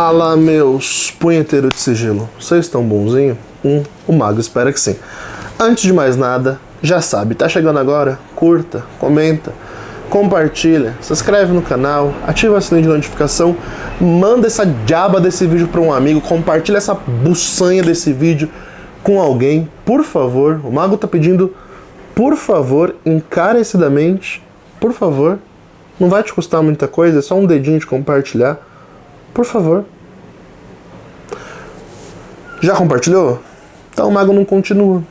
Fala, meus punheteiros de sigilo. Vocês estão bonzinho? O Mago espera que sim. Antes de mais nada, já sabe, tá chegando agora? Curta, comenta, compartilha, se inscreve no canal, ativa o sininho de notificação, manda essa diaba desse vídeo para um amigo, compartilha essa buçanha desse vídeo com alguém, por favor. O Mago tá pedindo, por favor, encarecidamente, por favor. Não vai te custar muita coisa, é só um dedinho de compartilhar. Por favor. Já compartilhou? Então o Mago não continua.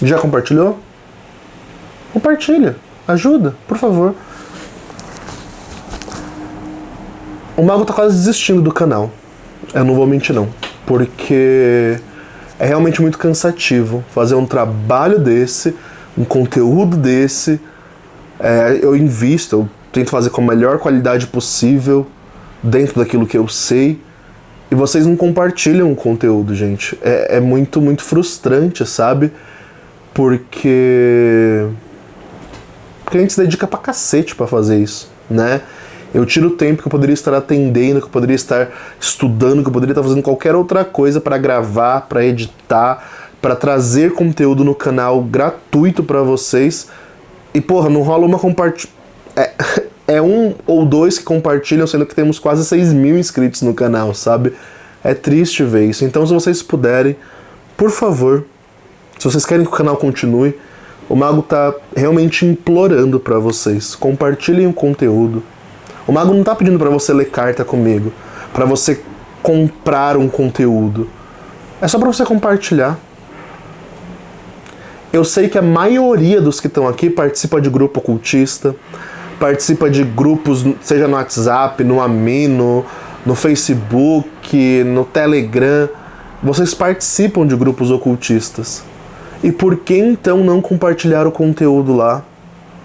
Já compartilhou? Compartilha. Ajuda, por favor. O Mago tá quase desistindo do canal. Eu não vou mentir não. Porque é realmente muito cansativo fazer um trabalho desse, um conteúdo desse. Eu invisto, eu tento fazer com a melhor qualidade possível, dentro daquilo que eu sei, e vocês não compartilham o conteúdo, gente. É muito, muito frustrante, sabe? Porque a gente se dedica pra cacete pra fazer isso, né? Eu tiro o tempo que eu poderia estar atendendo, que eu poderia estar estudando, que eu poderia estar fazendo qualquer outra coisa pra gravar, pra editar, pra trazer conteúdo no canal gratuito pra vocês. E porra, não rola uma compartilhação. É um ou dois que compartilham, sendo que temos quase 6.000 inscritos no canal, sabe? É triste ver isso. Então, se vocês puderem, por favor, se vocês querem que o canal continue, o Mago tá realmente implorando pra vocês. Compartilhem o conteúdo. O Mago não tá pedindo pra você ler carta comigo, pra você comprar um conteúdo. É só pra você compartilhar. Eu sei que a maioria dos que estão aqui participa de grupo ocultista, participa de grupos, seja no WhatsApp, no Amino, no Facebook, no Telegram. Vocês participam de grupos ocultistas. E por que então não compartilhar o conteúdo lá?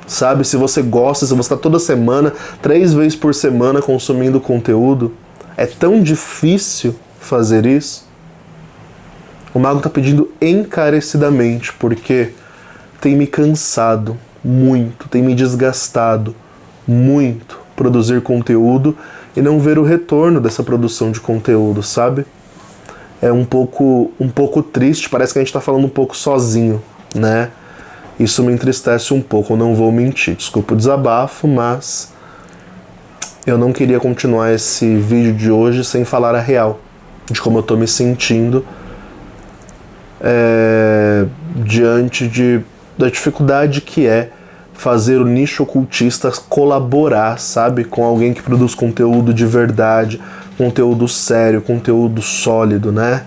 Sabe, se você gosta, se você está toda semana, 3 vezes por semana consumindo conteúdo, é tão difícil fazer isso. O Mago está pedindo encarecidamente, porque tem me cansado muito, tem me desgastado muito produzir conteúdo e não ver o retorno dessa produção de conteúdo, sabe? É um pouco triste, parece que a gente tá falando um pouco sozinho, né? Isso me entristece um pouco, eu não vou mentir. Desculpa o desabafo, mas eu não queria continuar esse vídeo de hoje sem falar a real de como eu tô me sentindo diante da dificuldade que é fazer o nicho ocultista colaborar, sabe, com alguém que produz conteúdo de verdade, conteúdo sério, conteúdo sólido, né?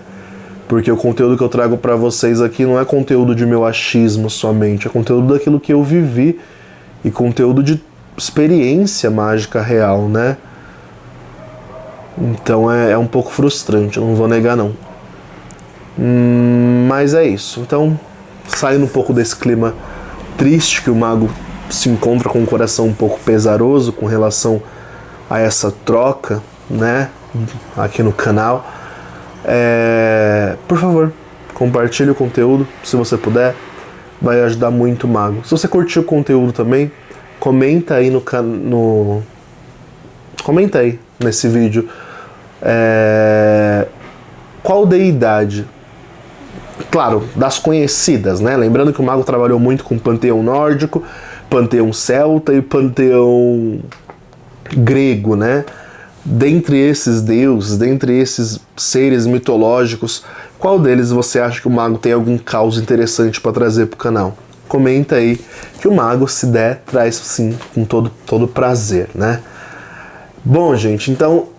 Porque o conteúdo que eu trago pra vocês aqui não é conteúdo de meu achismo somente, é conteúdo daquilo que eu vivi e conteúdo de experiência mágica real, né? Então é um pouco frustrante, eu não vou negar não. Mas é isso. Então, saindo um pouco desse clima triste que o Mago se encontra com o coração um pouco pesaroso com relação a essa troca, né, aqui no canal, por favor, compartilhe o conteúdo, se você puder, vai ajudar muito o Mago. Se você curtiu o conteúdo também, comenta aí comenta aí nesse vídeo qual deidade, claro, das conhecidas, né? Lembrando que o Mago trabalhou muito com panteão nórdico, panteão celta e panteão grego, né? Dentre esses deuses, dentre esses seres mitológicos, qual deles você acha que o Mago tem algum caos interessante para trazer pro canal? Comenta aí, que o Mago, se der, traz sim, com todo prazer, né? Bom, gente, então,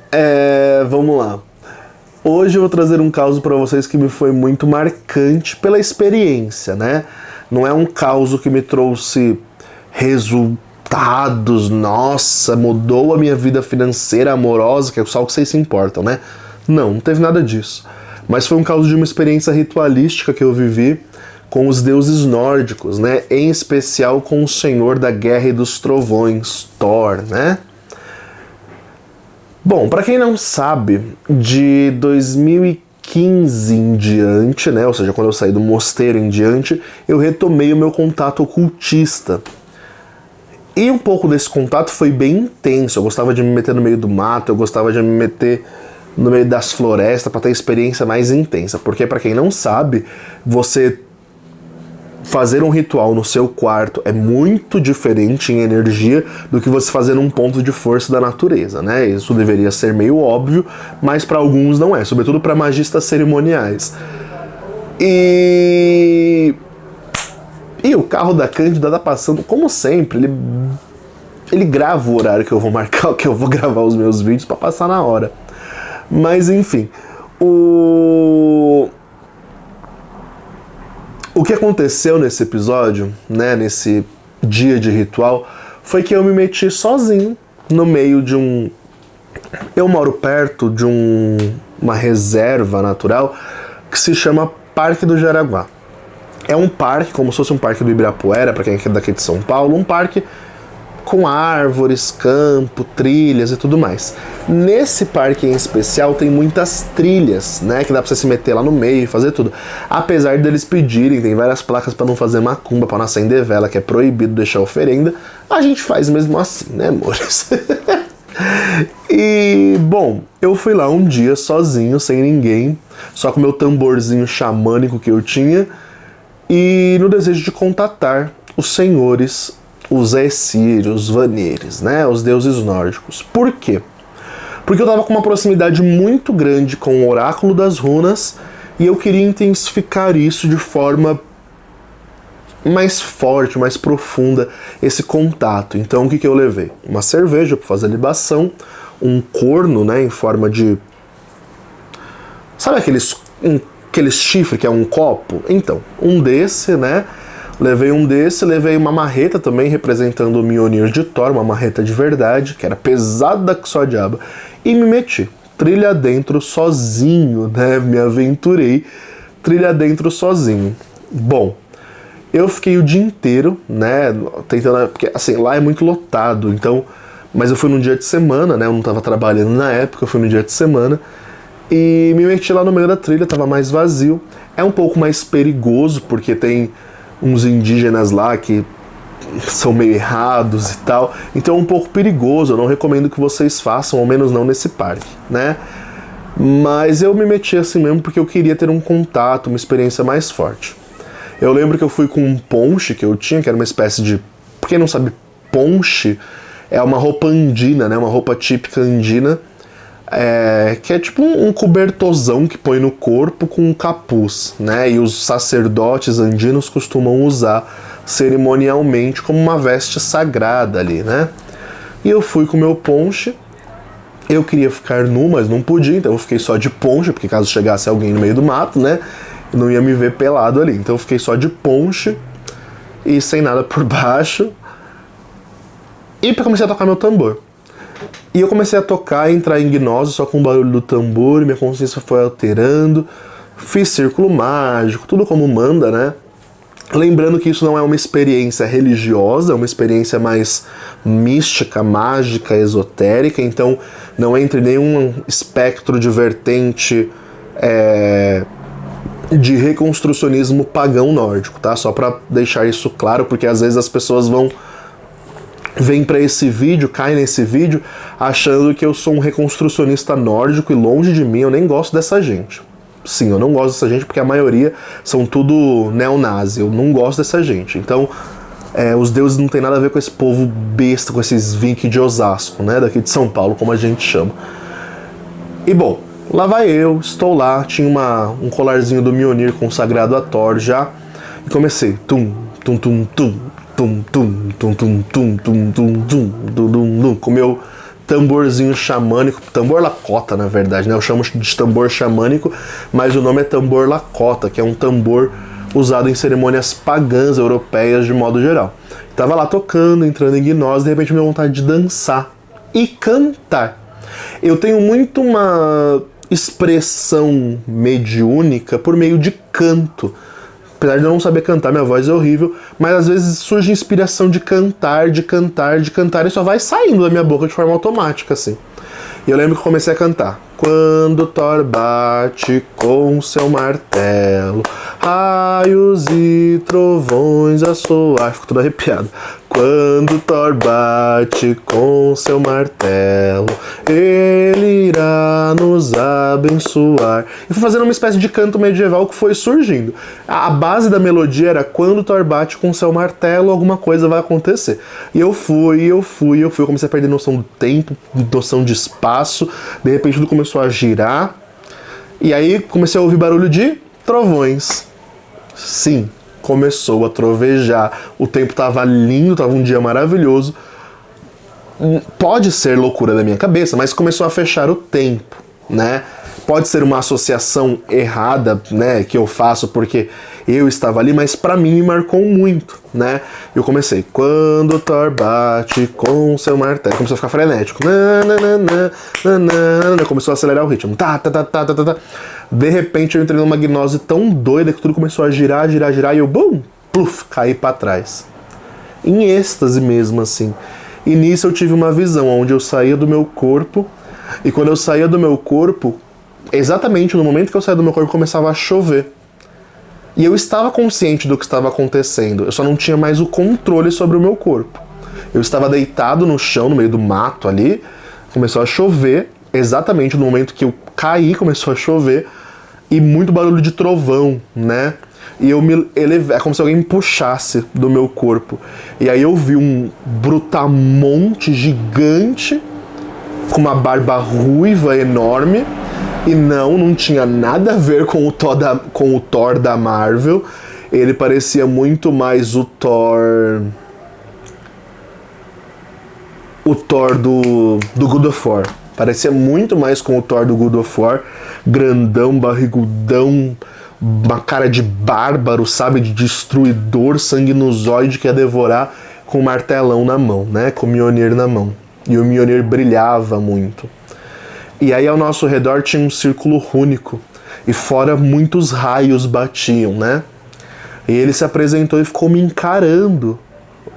vamos lá. Hoje eu vou trazer um caso para vocês que me foi muito marcante pela experiência, né? Não é um caso que me trouxe resultados, nossa, mudou a minha vida financeira, amorosa, que é só o que vocês se importam, né? Não teve nada disso. Mas foi um caso de uma experiência ritualística que eu vivi com os deuses nórdicos, né? Em especial com o Senhor da Guerra e dos Trovões, Thor, né? Bom, para quem não sabe, de 2015 em diante, né, ou seja, quando eu saí do mosteiro em diante, eu retomei o meu contato ocultista. E um pouco desse contato foi bem intenso. Eu gostava de me meter no meio do mato, eu gostava de me meter no meio das florestas para ter experiência mais intensa. Porque, para quem não sabe, você fazer um ritual no seu quarto é muito diferente em energia do que você fazer num ponto de força da natureza, né? Isso deveria ser meio óbvio, mas para alguns não é, sobretudo para magistas cerimoniais. E o carro da Cândida tá passando, como sempre, ele grava o horário que eu vou marcar, que eu vou gravar os meus vídeos para passar na hora. Mas enfim, o que aconteceu nesse episódio, né, nesse dia de ritual, foi que eu me meti sozinho no meio de um... Eu moro perto de uma reserva natural que se chama Parque do Jaraguá. É um parque, como se fosse um parque do Ibirapuera, para quem é daqui de São Paulo, um parque com árvores, campo, trilhas e tudo mais. Nesse parque em especial tem muitas trilhas, né, que dá pra você se meter lá no meio e fazer tudo. Apesar deles pedirem, tem várias placas para não fazer macumba, para não acender vela, que é proibido deixar oferenda, a gente faz mesmo assim, né, amores? E, bom, eu fui lá um dia sozinho, sem ninguém, só com meu tamborzinho xamânico que eu tinha, e no desejo de contatar os senhores, os Aesir, os Vanires, né, os deuses nórdicos. Por quê? Porque eu tava com uma proximidade muito grande com o Oráculo das Runas e eu queria intensificar isso de forma mais forte, mais profunda, esse contato. Então o que eu levei? Uma cerveja para fazer libação, um corno, né, em forma de... Sabe aqueles chifres que é um copo? Então, um desse, né? Levei um desse, levei uma marreta também representando o Mjolnir de Thor, uma marreta de verdade, que era pesada que só diabo, e me meti, trilha dentro sozinho, né? Me aventurei, trilha dentro sozinho. Bom, eu fiquei o dia inteiro, né? Tentando, porque assim, lá é muito lotado, então, mas eu fui num dia de semana, né? Eu não tava trabalhando na época, eu fui no dia de semana, e me meti lá no meio da trilha, tava mais vazio. É um pouco mais perigoso, porque tem uns indígenas lá que são meio errados e tal, então é um pouco perigoso, eu não recomendo que vocês façam, ao menos não nesse parque, né? Mas eu me meti assim mesmo porque eu queria ter um contato, uma experiência mais forte. Eu lembro que eu fui com um ponche que eu tinha, que era uma espécie de... Pra quem não sabe, ponche é uma roupa andina, né? Uma roupa típica andina, que é tipo um cobertorzão que põe no corpo com um capuz, né? E os sacerdotes andinos costumam usar cerimonialmente como uma veste sagrada ali, né? E eu fui com o meu ponche, eu queria ficar nu, mas não podia, então eu fiquei só de ponche, porque caso chegasse alguém no meio do mato, né? Não ia me ver pelado ali, então eu fiquei só de ponche e sem nada por baixo. E comecei a tocar meu tambor. E eu comecei a tocar, entrar em gnose só com o barulho do tambor, minha consciência foi alterando, fiz círculo mágico, tudo como manda, né? Lembrando que isso não é uma experiência religiosa, é uma experiência mais mística, mágica, esotérica, então não entre nenhum espectro de vertente de reconstrucionismo pagão nórdico, tá? Só pra deixar isso claro, porque às vezes as pessoas vêm pra esse vídeo, caem nesse vídeo, achando que eu sou um reconstrucionista nórdico e longe de mim, eu nem gosto dessa gente. Sim, eu não gosto dessa gente porque a maioria são tudo neonazi, eu não gosto dessa gente. Então, os deuses não tem nada a ver com esse povo besta, com esses Vink de Osasco, né? Daqui de São Paulo, como a gente chama. E bom, lá vai eu, estou lá, tinha um colarzinho do Mjolnir consagrado a Thor já, e comecei, tum, tum, tum, tum, tum, tum, tum, tum, tum, tum, tum, tum, tum, tum, com meu tamborzinho xamânico, tambor lacota na verdade, né? Eu chamo de tambor xamânico, mas o nome é tambor lacota, que é um tambor usado em cerimônias pagãs europeias de modo geral. Tava lá tocando, entrando em gnose, de repente me deu vontade de dançar e cantar. Eu tenho muito uma expressão mediúnica por meio de canto. Apesar de eu não saber cantar, minha voz é horrível, mas às vezes surge inspiração de cantar, e só vai saindo da minha boca de forma automática, assim. E eu lembro que eu comecei a cantar. Quando Thor bate com seu martelo, raios e trovões a soar... Fico todo arrepiado. Quando Thor bate com seu martelo, ele irá nos abençoar. E fui fazendo uma espécie de canto medieval que foi surgindo. A base da melodia era quando Thor bate com seu martelo, alguma coisa vai acontecer. E eu fui, comecei a perder noção do tempo, noção de espaço, de repente tudo começou a girar. E aí comecei a ouvir barulho de trovões. Sim, começou a trovejar, o tempo tava lindo, tava um dia maravilhoso. Pode ser loucura da minha cabeça, mas começou a fechar o tempo, né? Pode ser uma associação errada, né, que eu faço porque eu estava ali, mas pra mim me marcou muito, né? Eu comecei, quando Thor bate com seu martelo, começou a ficar frenético, começou a acelerar o ritmo, De repente eu entrei numa gnose tão doida que tudo começou a girar, e eu, bum, pluf, caí pra trás. Em êxtase mesmo, assim. E nisso eu tive uma visão, onde eu saía do meu corpo, e quando eu saía do meu corpo, exatamente no momento que eu saía do meu corpo, começava a chover. E eu estava consciente do que estava acontecendo, eu só não tinha mais o controle sobre o meu corpo. Eu estava deitado no chão, no meio do mato ali, começou a chover, exatamente no momento que eu caí, começou a chover, e muito barulho de trovão, né? E eu me elevei, é como se alguém me puxasse do meu corpo. E aí eu vi um brutamonte gigante, com uma barba ruiva enorme, e não tinha nada a ver com o Thor da Marvel. Ele parecia muito mais o Thor do God of War. Parecia muito mais com o Thor do God of War, grandão, barrigudão, uma cara de bárbaro, sabe, de destruidor, sanguinozoide que ia devorar com um martelão na mão, né, com o Mjolnir na mão. E o Mjolnir brilhava muito. E aí ao nosso redor tinha um círculo rúnico, e fora muitos raios batiam, né. E ele se apresentou e ficou me encarando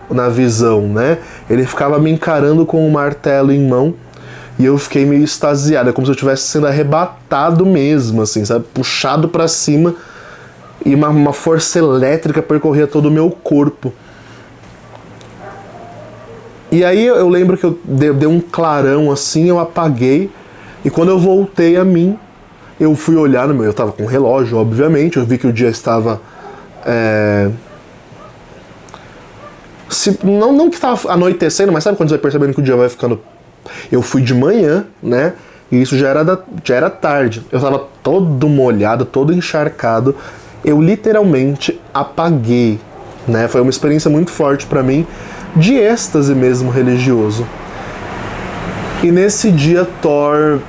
na visão, né. Ele ficava me encarando com o martelo em mão, e eu fiquei meio extasiado, é como se eu estivesse sendo arrebatado mesmo, assim, sabe? Puxado pra cima, e uma força elétrica percorria todo o meu corpo. E aí eu lembro que eu dei um clarão assim, eu apaguei, e quando eu voltei a mim, eu fui olhar no meu... Eu tava com um relógio, obviamente, eu vi que o dia estava... Não que estava anoitecendo, mas sabe quando você vai percebendo que o dia vai ficando... Eu fui de manhã, né? E isso já era tarde. Eu tava todo molhado, todo encharcado. Eu literalmente apaguei, né? Foi uma experiência muito forte pra mim, de êxtase mesmo religioso. E nesse dia Thor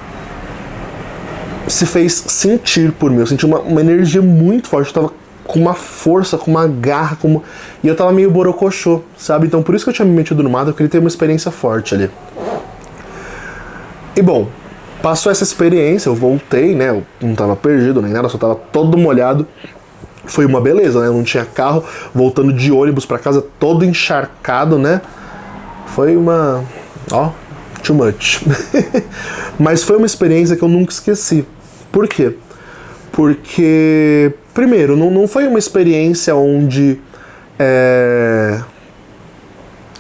se fez sentir por mim. Eu senti uma energia muito forte. Eu tava com uma força, com uma garra, e eu tava meio borocochô, sabe? Então por isso que eu tinha me metido no mato, eu queria ter uma experiência forte ali. E bom, passou essa experiência, eu voltei, né? Eu não tava perdido nem nada, só tava todo molhado. Foi uma beleza, né? Eu não tinha carro, voltando de ônibus pra casa todo encharcado, né? Foi uma... too much. Mas foi uma experiência que eu nunca esqueci. Por quê? Porque, primeiro, não foi uma experiência onde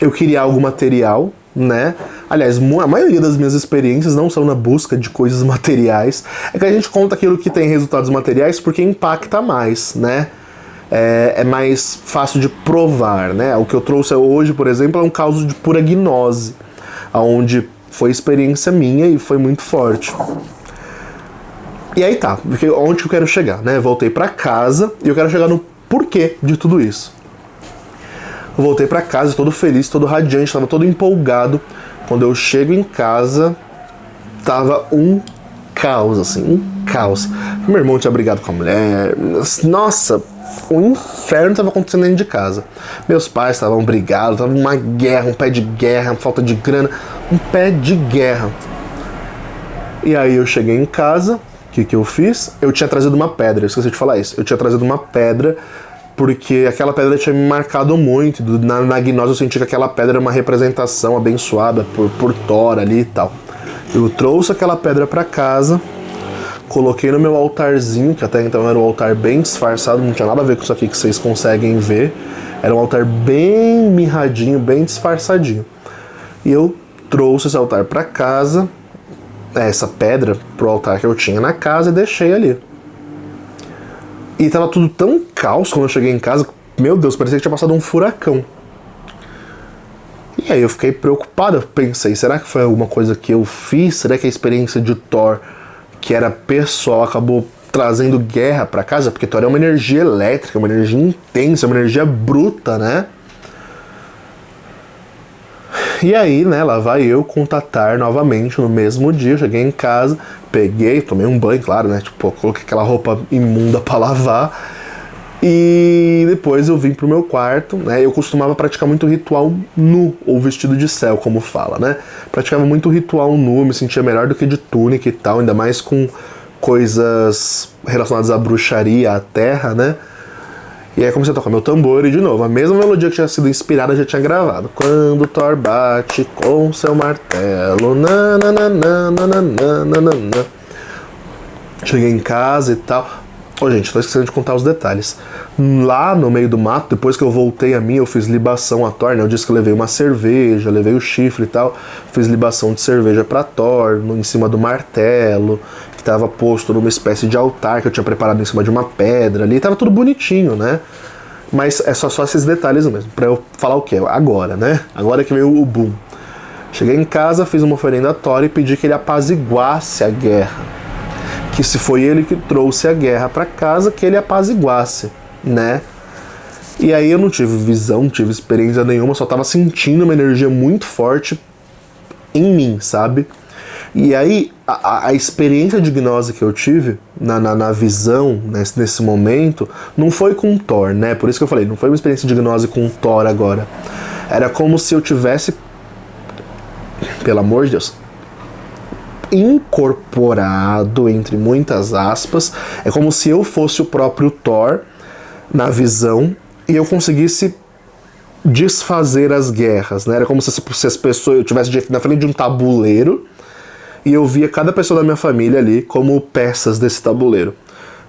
eu queria algo material, né? Aliás, a maioria das minhas experiências não são na busca de coisas materiais. É que a gente conta aquilo que tem resultados materiais porque impacta mais, né? É mais fácil de provar, né? O que eu trouxe hoje, por exemplo, é um caso de pura gnose, onde foi experiência minha e foi muito forte. E aí tá, onde eu quero chegar, né? Voltei pra casa e eu quero chegar no porquê de tudo isso. Eu voltei pra casa todo feliz, todo radiante, tava todo empolgado. Quando eu chego em casa, tava um caos, assim, um caos. Meu irmão tinha brigado com a mulher, nossa, o inferno tava acontecendo dentro de casa. Meus pais estavam brigados, tava uma guerra, um pé de guerra, falta de grana, um pé de guerra. E aí eu cheguei em casa, o que eu fiz? Eu tinha trazido uma pedra, eu esqueci de falar isso, eu tinha trazido uma pedra, porque aquela pedra tinha me marcado muito. Na gnose eu senti que aquela pedra era uma representação abençoada por Thor ali e tal. Eu trouxe aquela pedra pra casa, coloquei no meu altarzinho, que até então era um altar bem disfarçado, não tinha nada a ver com isso aqui que vocês conseguem ver. Era um altar bem mirradinho, bem disfarçadinho. E eu trouxe esse altar para casa, essa pedra pro altar que eu tinha na casa, e deixei ali. E tava tudo tão caos quando eu cheguei em casa, meu Deus, parecia que tinha passado um furacão. E aí eu fiquei preocupado, eu pensei, será que foi alguma coisa que eu fiz? Será que a experiência de Thor, que era pessoal, acabou trazendo guerra pra casa? Porque Thor é uma energia elétrica, uma energia intensa, uma energia bruta, né? E aí, né, lá vai eu contatar novamente no mesmo dia. Eu cheguei em casa, peguei, tomei um banho, claro, né? Tipo, coloquei aquela roupa imunda pra lavar. E depois eu vim pro meu quarto, né? Eu costumava praticar muito ritual nu, ou vestido de céu, como fala, né? Praticava muito ritual nu, me sentia melhor do que de túnica e tal, ainda mais com coisas relacionadas à bruxaria, à terra, né? E aí comecei a tocar meu tambor e, de novo, a mesma melodia que tinha sido inspirada já tinha gravado. Quando Thor bate com seu martelo, nananana. Cheguei em casa e tal. Ô, gente, tô esquecendo de contar os detalhes. Lá no meio do mato, depois que eu voltei a mim, eu fiz libação a Thor, né? Eu disse que eu levei uma cerveja, levei o chifre e tal. Fiz libação de cerveja pra Thor, em cima do martelo, que tava posto numa espécie de altar que eu tinha preparado em cima de uma pedra ali. Tava tudo bonitinho, né? Mas é só esses detalhes mesmo, pra eu falar o quê? Agora, né? Agora que veio o boom. Cheguei em casa, fiz uma oferenda a Thor e pedi que ele apaziguasse a guerra. Que se foi ele que trouxe a guerra para casa, que ele apaziguasse, né? E aí eu não tive visão, não tive experiência nenhuma, só tava sentindo uma energia muito forte em mim, sabe? E aí a experiência de gnose que eu tive na visão, nesse momento, não foi com Thor, né? Por isso que eu falei, não foi uma experiência de gnose com Thor agora. Era como se eu tivesse, pelo amor de Deus, incorporado, entre muitas aspas, é como se eu fosse o próprio Thor na visão e eu conseguisse desfazer as guerras, né? Era como se as pessoas, eu estivesse na frente de um tabuleiro e eu via cada pessoa da minha família ali como peças desse tabuleiro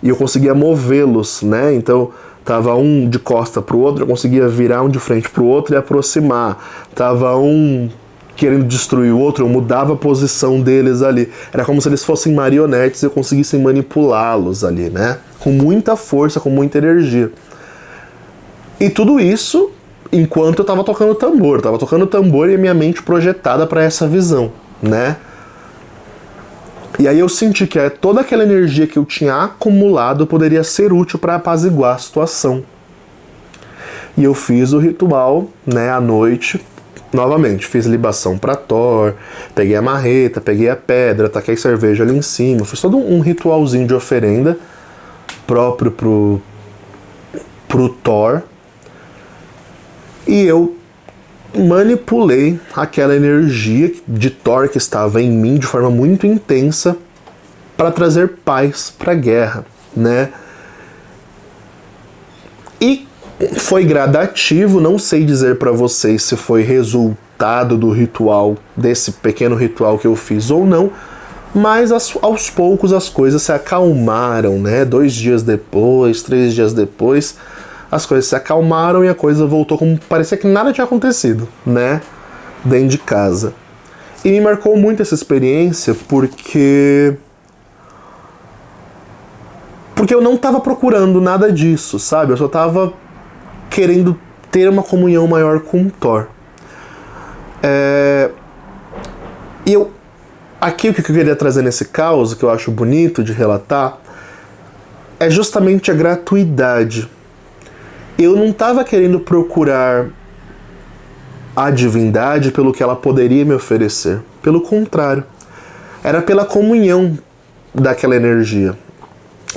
e eu conseguia movê-los, né? Então tava um de costa pro outro, eu conseguia virar um de frente pro outro e aproximar. Tava um querendo destruir o outro, eu mudava a posição deles ali. Era como se eles fossem marionetes e eu conseguisse manipulá-los ali, né? Com muita força, com muita energia. E tudo isso enquanto eu tava tocando tambor. Eu tava tocando tambor e a minha mente projetada para essa visão, né? E aí eu senti que toda aquela energia que eu tinha acumulado poderia ser útil para apaziguar a situação. E eu fiz o ritual, né, à noite. Novamente, fiz libação pra Thor, peguei a marreta, peguei a pedra, taquei cerveja ali em cima, fiz todo um ritualzinho de oferenda próprio pro Thor. E eu manipulei aquela energia de Thor que estava em mim de forma muito intensa para trazer paz para a guerra, né? E foi gradativo, não sei dizer para vocês se foi resultado do ritual, desse pequeno ritual que eu fiz ou não, mas aos poucos as coisas se acalmaram, né? 2 dias depois, 3 dias depois, as coisas se acalmaram e a coisa voltou como parecia que nada tinha acontecido, né? Dentro de casa. E me marcou muito essa experiência porque eu não estava procurando nada disso, sabe? Eu só estava querendo ter uma comunhão maior com Thor. E aqui o que eu queria trazer nesse caos, que eu acho bonito de relatar, é justamente a gratuidade. Eu não estava querendo procurar a divindade pelo que ela poderia me oferecer. Pelo contrário, era pela comunhão daquela energia.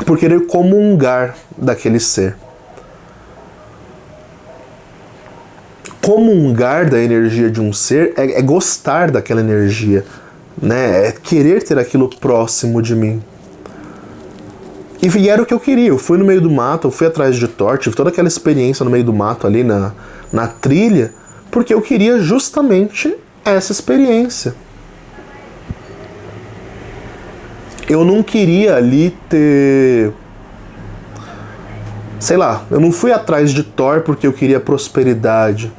Por querer comungar daquele ser. Comungar da energia de um ser é gostar daquela energia, né? É querer ter aquilo próximo de mim. E era o que eu queria. Eu fui no meio do mato, eu fui atrás de Thor, tive toda aquela experiência no meio do mato ali na trilha, porque eu queria justamente essa experiência. Eu não queria ali ter Sei lá, eu não fui atrás de Thor porque eu queria prosperidade,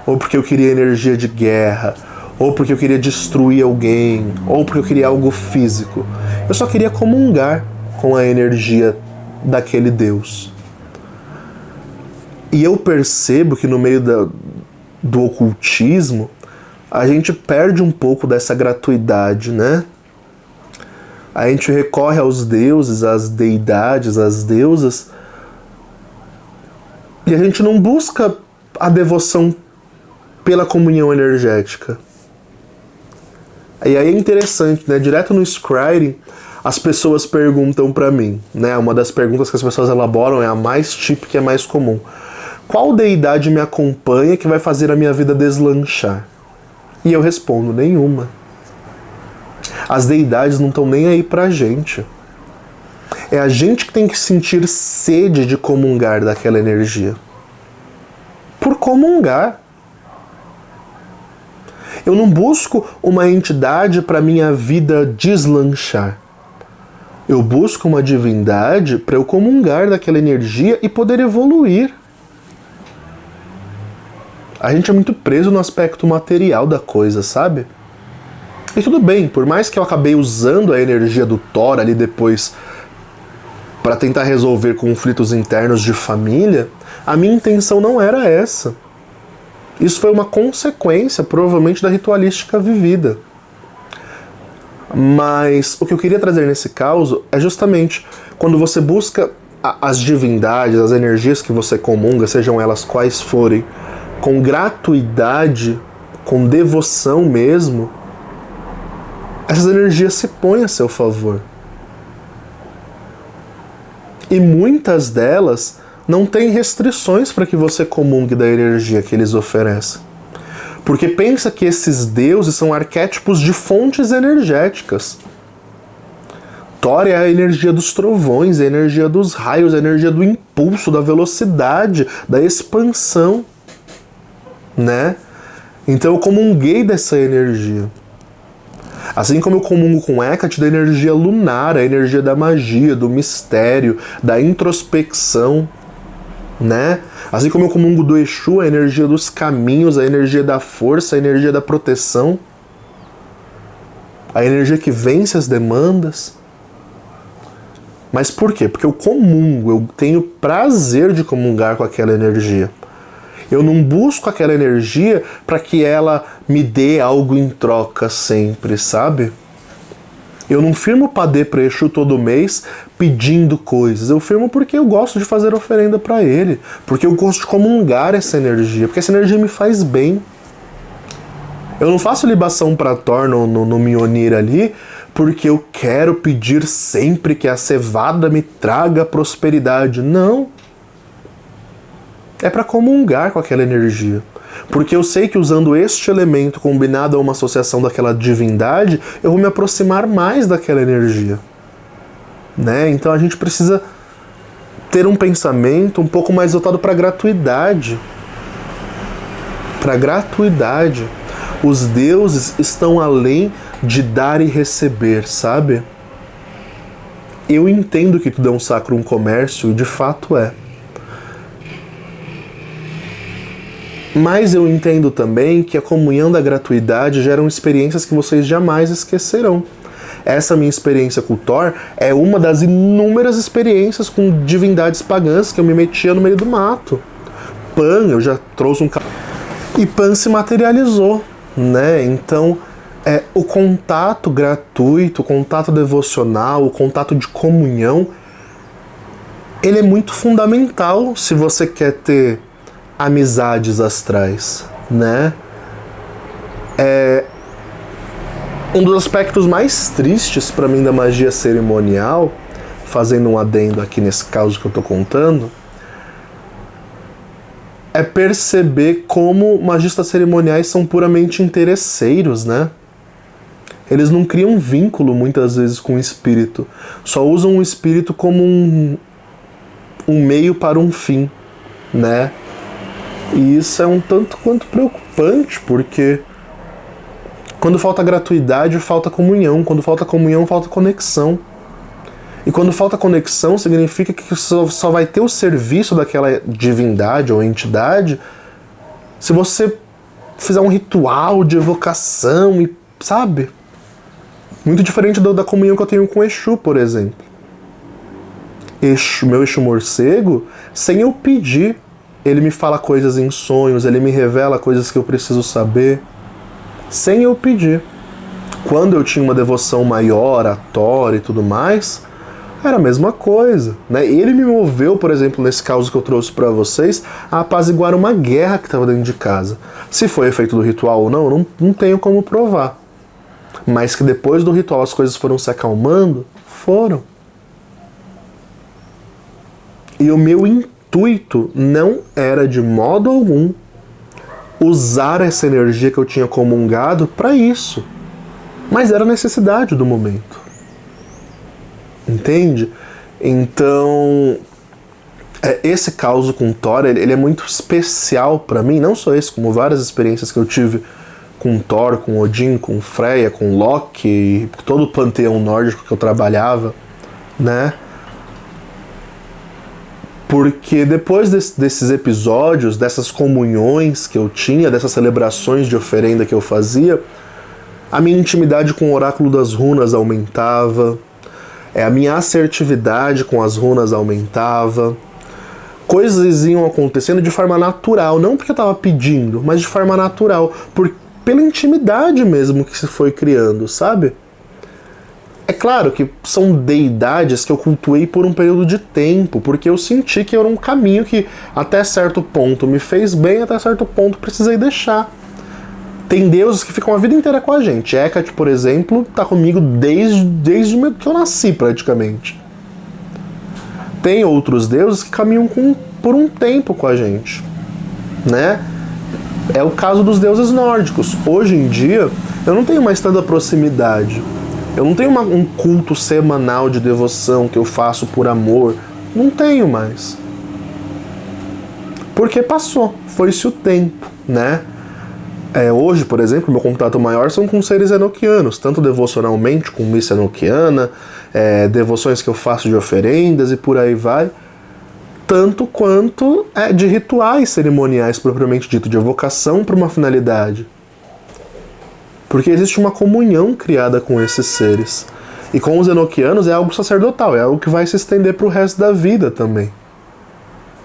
ou porque eu queria energia de guerra, ou porque eu queria destruir alguém, ou porque eu queria algo físico. Eu só queria comungar com a energia daquele Deus. E eu percebo que no meio do ocultismo, a gente perde um pouco dessa gratuidade, né? A gente recorre aos deuses, às deidades, às deusas, e a gente não busca a devoção pela comunhão energética. E aí é interessante, né? Direto no Scrying, as pessoas perguntam pra mim, né? Uma das perguntas que as pessoas elaboram é a mais típica e a mais comum. Qual deidade me acompanha que vai fazer a minha vida deslanchar? E eu respondo, nenhuma. As deidades não estão nem aí pra gente. É a gente que tem que sentir sede de comungar daquela energia. Por comungar. Eu não busco uma entidade para minha vida deslanchar. Eu busco uma divindade para eu comungar daquela energia e poder evoluir. A gente é muito preso no aspecto material da coisa, sabe? E tudo bem, por mais que eu acabei usando a energia do Thor ali depois para tentar resolver conflitos internos de família, a minha intenção não era essa. Isso foi uma consequência, provavelmente, da ritualística vivida. Mas o que eu queria trazer nesse caso é justamente quando você busca as divindades, as energias que você comunga, sejam elas quais forem, com gratuidade, com devoção mesmo, essas energias se põem a seu favor. E muitas delas não têm restrições para que você comungue da energia que eles oferecem. Porque pensa que esses deuses são arquétipos de fontes energéticas. Thor é a energia dos trovões, a energia dos raios, a energia do impulso, da velocidade, da expansão, né? Então eu comunguei dessa energia. Assim como eu comungo com Hecate da energia lunar, a energia da magia, do mistério, da introspecção, né? Assim como eu comungo do Exu, a energia dos caminhos, a energia da força, a energia da proteção, a energia que vence as demandas. Mas por quê? Porque eu comungo, eu tenho prazer de comungar com aquela energia. Eu não busco aquela energia para que ela me dê algo em troca sempre, sabe? Eu não firmo padê para Exu todo mês pedindo coisas. Eu firmo porque eu gosto de fazer oferenda para ele. Porque eu gosto de comungar essa energia. Porque essa energia me faz bem. Eu não faço libação para Thor no Mjolnir ali porque eu quero pedir sempre que a cevada me traga prosperidade. Não. É para comungar com aquela energia. Porque eu sei que usando este elemento combinado a uma associação daquela divindade, eu vou me aproximar mais daquela energia. Né? Então a gente precisa ter um pensamento um pouco mais voltado para a gratuidade. Para a gratuidade. Os deuses estão além de dar e receber, sabe? Eu entendo que tudo é um sacro, um comércio, e de fato é. Mas eu entendo também que a comunhão da gratuidade geram experiências que vocês jamais esquecerão. Essa minha experiência com o Thor é uma das inúmeras experiências com divindades pagãs que eu me metia no meio do mato. Pan, eu já trouxe um... E Pan se materializou, né? Então, o contato gratuito, o contato devocional, o contato de comunhão, ele é muito fundamental se você quer ter amizades astrais, né? Um dos aspectos mais tristes para mim da magia cerimonial, fazendo um adendo aqui nesse caso que eu tô contando, é perceber como magistas cerimoniais são puramente interesseiros, né? Eles não criam vínculo muitas vezes com o espírito, só usam o espírito como um meio para um fim, né? E isso é um tanto quanto preocupante, porque quando falta gratuidade, falta comunhão. Quando falta comunhão, falta conexão. E quando falta conexão, significa que só vai ter o serviço daquela divindade ou entidade se você fizer um ritual de evocação, e sabe? Muito diferente da comunhão que eu tenho com o Exu, por exemplo. Meu Exu morcego, sem eu pedir, ele me fala coisas em sonhos, ele me revela coisas que eu preciso saber, sem eu pedir. Quando eu tinha uma devoção maior, a Thor e tudo mais, era a mesma coisa, né? Ele me moveu, por exemplo, nesse caso que eu trouxe para vocês, a apaziguar uma guerra que estava dentro de casa. Se foi efeito do ritual ou não, eu não tenho como provar. Mas que depois do ritual as coisas foram se acalmando, foram. E o meu intuito não era de modo algum usar essa energia que eu tinha comungado para isso. Mas era a necessidade do momento. Entende? Então, esse caso com Thor, ele é muito especial para mim, não só esse, como várias experiências que eu tive com Thor, com Odin, com Freya, com Loki, todo o panteão nórdico que eu trabalhava, né? Porque depois desses episódios, dessas comunhões que eu tinha, dessas celebrações de oferenda que eu fazia, a minha intimidade com o oráculo das runas aumentava, a minha assertividade com as runas aumentava, coisas iam acontecendo de forma natural, não porque eu estava pedindo, mas de forma natural, pela intimidade mesmo que se foi criando, sabe? É claro que são deidades que eu cultuei por um período de tempo, porque eu senti que era um caminho que até certo ponto me fez bem, até certo ponto precisei deixar. Tem deuses que ficam a vida inteira com a gente. Hecate, por exemplo, tá comigo desde que eu nasci, praticamente. Tem outros deuses que caminham por um tempo com a gente, né? É o caso dos deuses nórdicos. Hoje em dia, eu não tenho mais tanta proximidade. Eu não tenho um culto semanal de devoção que eu faço por amor. Não tenho mais. Porque passou. Foi-se o tempo, né? Hoje, por exemplo, meu contato maior são com seres enoquianos, tanto devocionalmente, com missa enoquiana, devoções que eu faço de oferendas e por aí vai, tanto quanto de rituais cerimoniais propriamente dito, de evocação para uma finalidade. Porque existe uma comunhão criada com esses seres. E com os enoquianos é algo sacerdotal, é algo que vai se estender para o resto da vida também.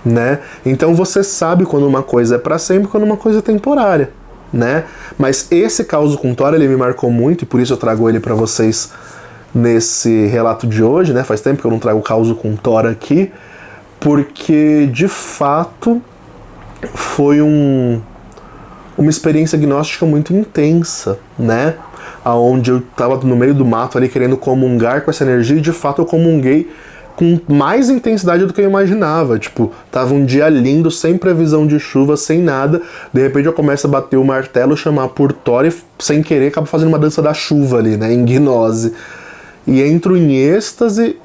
Né? Então você sabe quando uma coisa é para sempre e quando uma coisa é temporária. Né? Mas esse caso com Thor, ele me marcou muito e por isso eu trago ele para vocês nesse relato de hoje, né? Faz tempo que eu não trago o caso com Thor aqui, porque de fato foi uma experiência gnóstica muito intensa, né? Onde eu estava no meio do mato ali querendo comungar com essa energia e de fato eu comunguei com mais intensidade do que eu imaginava. Tipo, tava um dia lindo, sem previsão de chuva, sem nada. De repente eu começo a bater o martelo, chamar por Thor e, sem querer, acabo fazendo uma dança da chuva ali, né? Em gnose. E entro em êxtase.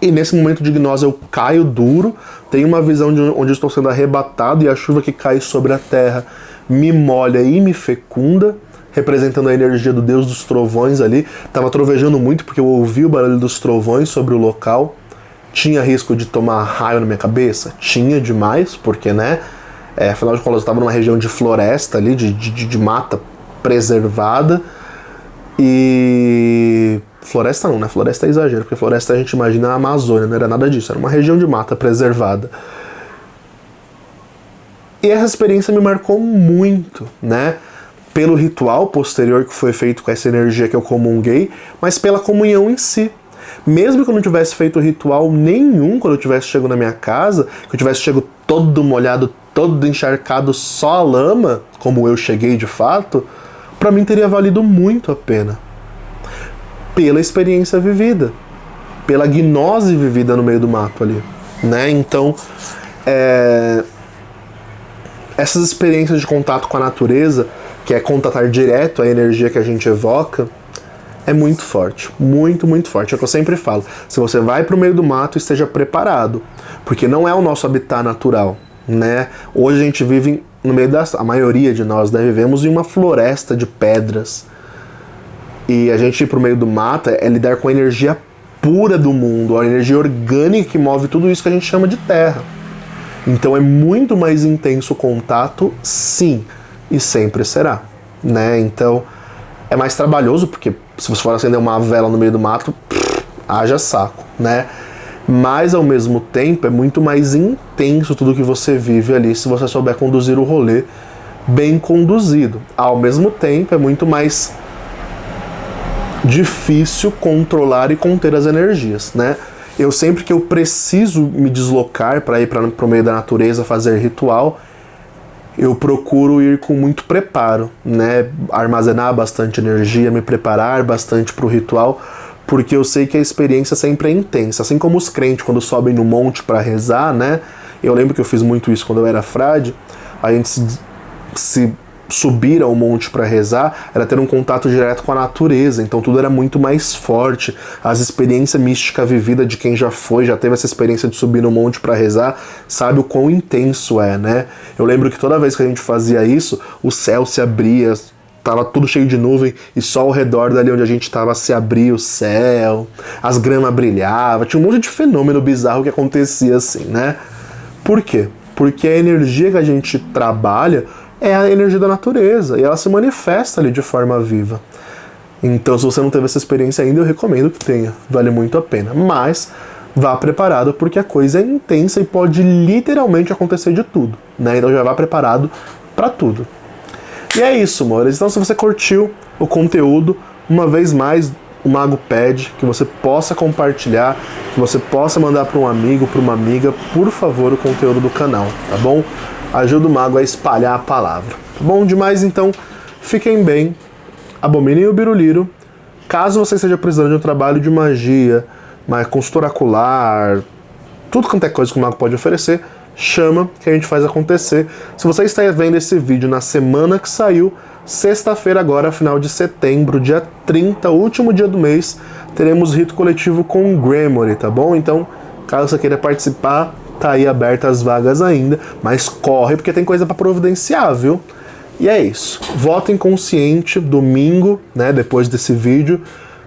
E nesse momento de gnose eu caio duro. Tenho uma visão de onde eu estou sendo arrebatado e a chuva que cai sobre a terra me molha e me fecunda, representando a energia do deus dos trovões ali. Tava trovejando muito porque eu ouvi o barulho dos trovões sobre o local. Tinha risco de tomar raio na minha cabeça? Tinha demais, porque, né? Afinal de contas, eu estava numa região de floresta ali, de mata preservada. E... floresta não, né? Floresta é exagero, porque floresta a gente imagina a Amazônia, não era nada disso. Era uma região de mata preservada. E essa experiência me marcou muito, né? Pelo ritual posterior que foi feito com essa energia que eu comunguei, mas pela comunhão em si. Mesmo que eu não tivesse feito ritual nenhum quando eu tivesse chego na minha casa, que eu tivesse chego todo molhado, todo encharcado, só a lama, como eu cheguei de fato, pra mim teria valido muito a pena. Pela experiência vivida, pela gnose vivida no meio do mato ali, né? Então, essas experiências de contato com a natureza, que é contatar direto a energia que a gente evoca, é muito forte, muito, muito forte. É o que eu sempre falo, se você vai para o meio do mato, esteja preparado, porque não é o nosso habitat natural, né? Hoje a gente vive no meio a maioria de nós, né, vivemos em uma floresta de pedras, e a gente ir para o meio do mato é lidar com energia pura do mundo, a energia orgânica que move tudo isso que a gente chama de terra. Então é muito mais intenso o contato, sim, e sempre será, né? Então é mais trabalhoso, porque se você for acender uma vela no meio do mato, haja saco, né? Mas ao mesmo tempo é muito mais intenso tudo que você vive ali se você souber conduzir o rolê bem conduzido. Ao mesmo tempo é muito mais difícil controlar e conter as energias, né? Eu sempre que eu preciso me deslocar para ir para o meio da natureza fazer ritual, eu procuro ir com muito preparo, né? Armazenar bastante energia, me preparar bastante para o ritual, porque eu sei que a experiência sempre é intensa. Assim como os crentes quando sobem no monte para rezar, né? Eu lembro que eu fiz muito isso quando eu era frade. A gente se subir ao monte para rezar era ter um contato direto com a natureza, então tudo era muito mais forte. As experiências místicas vividas de quem já foi, já teve essa experiência de subir no monte para rezar, sabe o quão intenso é, né? Eu lembro que toda vez que a gente fazia isso, o céu se abria, tava tudo cheio de nuvem e só ao redor dali onde a gente tava se abria o céu, as gramas brilhavam, tinha um monte de fenômeno bizarro que acontecia assim, né? Por quê? Porque a energia que a gente trabalha é a energia da natureza, e ela se manifesta ali de forma viva. Então, se você não teve essa experiência ainda, eu recomendo que tenha, vale muito a pena. Mas, vá preparado, porque a coisa é intensa e pode literalmente acontecer de tudo, né? Então já vá preparado para tudo. E é isso, amores. Então, se você curtiu o conteúdo, uma vez mais, o Mago pede que você possa compartilhar, que você possa mandar para um amigo, para uma amiga, por favor, o conteúdo do canal, tá bom? Ajuda o Mago a espalhar a palavra. Bom demais, então, fiquem bem, abominem o biruliro. Caso você esteja precisando de um trabalho de magia, consultor ocular, tudo quanto é coisa que o Mago pode oferecer, chama que a gente faz acontecer. Se você está vendo esse vídeo na semana que saiu, sexta-feira agora, final de setembro, dia 30, último dia do mês, teremos rito coletivo com o Gremory, tá bom? Então, caso você queira participar, tá aí aberta as vagas ainda, mas corre porque tem coisa para providenciar, viu? E é isso. Votem consciente, domingo, né, depois desse vídeo,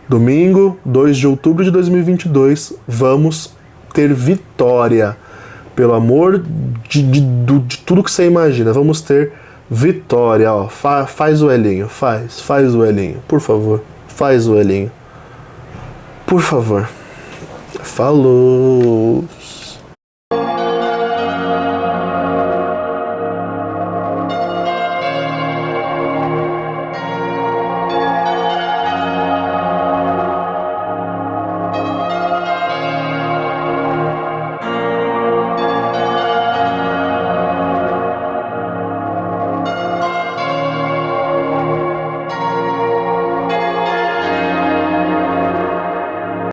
domingo, 2 de outubro de 2022, vamos ter vitória. Pelo amor de tudo que você imagina, vamos ter vitória, ó. Faz o elinho, faz o elinho, por favor, faz o elinho. Por favor. Falou.